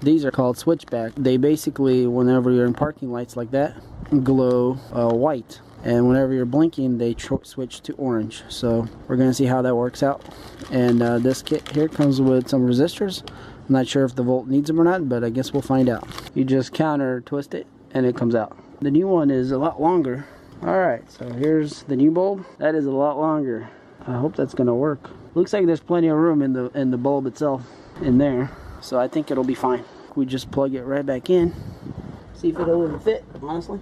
These are called Switchback. They basically, whenever you're in parking lights like that, glow white. And whenever you're blinking, they switch to orange. So we're going to see how that works out. And this kit here comes with some resistors. I'm not sure if the Volt needs them or not, but I guess we'll find out. You just counter twist it and it comes out. The new one is a lot longer. Alright, so here's the new bulb. That is a lot longer. I hope that's going to work. Looks like there's plenty of room in the bulb itself in there. So I think it'll be fine. We just plug it right back in. See if it'll even fit, honestly.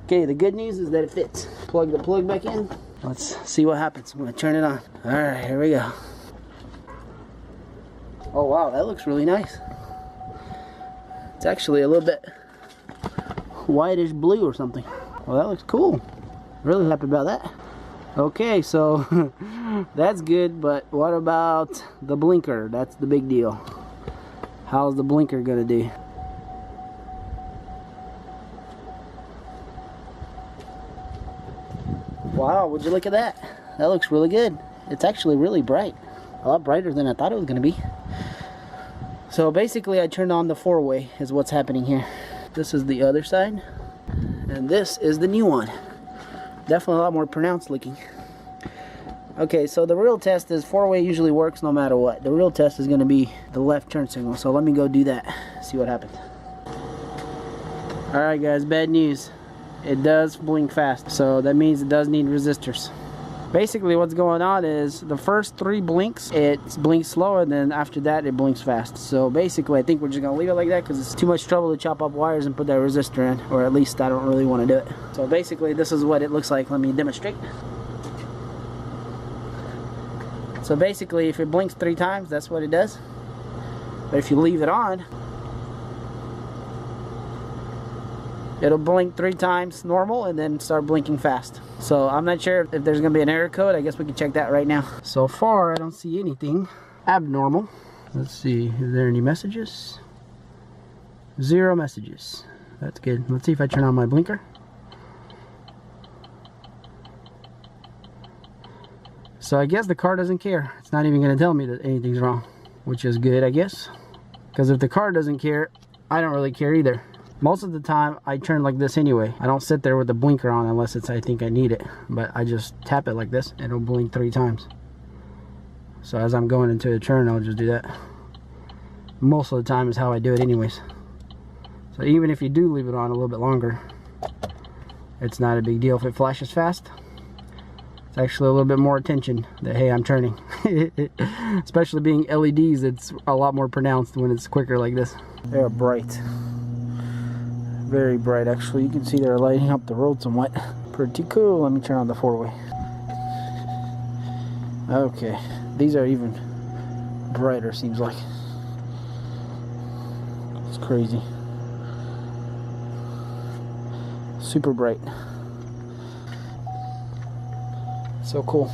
Okay, the good news is that it fits. Plug the plug back in. Let's see what happens. I'm going to turn it on. Alright, here we go. Oh wow, that looks really nice. It's actually a little bit whitish blue or something. Well, that looks cool. Really happy about that. Okay, so that's good, but what about the blinker? That's the big deal. How's the blinker gonna do? Wow, would you look at that? That looks really good. It's actually really bright. A lot brighter than I thought it was gonna be. So basically I turned on the four-way is what's happening here. This is the other side, and this is the new one. Definitely a lot more pronounced looking. Okay, so the real test is four-way usually works no matter what. The real test is going to be the left turn signal. So let me go do that, see what happens. Alright guys, bad news. It does blink fast, so that means it does need resistors. Basically what's going on is the first 3 blinks, it blinks slow, and then after that it blinks fast. So basically I think we're just going to leave it like that because it's too much trouble to chop up wires and put that resistor in, or at least I don't really want to do it. So basically this is what it looks like. Let me demonstrate. So basically if it blinks 3 times, that's what it does. But if you leave it on, it'll blink 3 times normal and then start blinking fast. So I'm not sure if there's going to be an error code. I guess we can check that right now. So far I don't see anything abnormal. Let's see, is there any messages? 0 messages. That's good. Let's see if I turn on my blinker. So I guess the car doesn't care. It's not even going to tell me that anything's wrong, which is good, I guess. Because if the car doesn't care, I don't really care either. Most of the time I turn like this anyway. I don't sit there with the blinker on unless I think I need it. But I just tap it like this and it'll blink 3 times. So as I'm going into a turn, I'll just do that. Most of the time is how I do it anyways. So even if you do leave it on a little bit longer, it's not a big deal. If it flashes fast, it's actually a little bit more attention that, hey, I'm turning. Especially being LEDs, it's a lot more pronounced when it's quicker like this. They're bright. Very bright, actually. You can see they're lighting up the road somewhat. Pretty cool. Let me turn on the 4-way. Okay, these are even brighter, seems like. It's crazy. Super bright. So cool.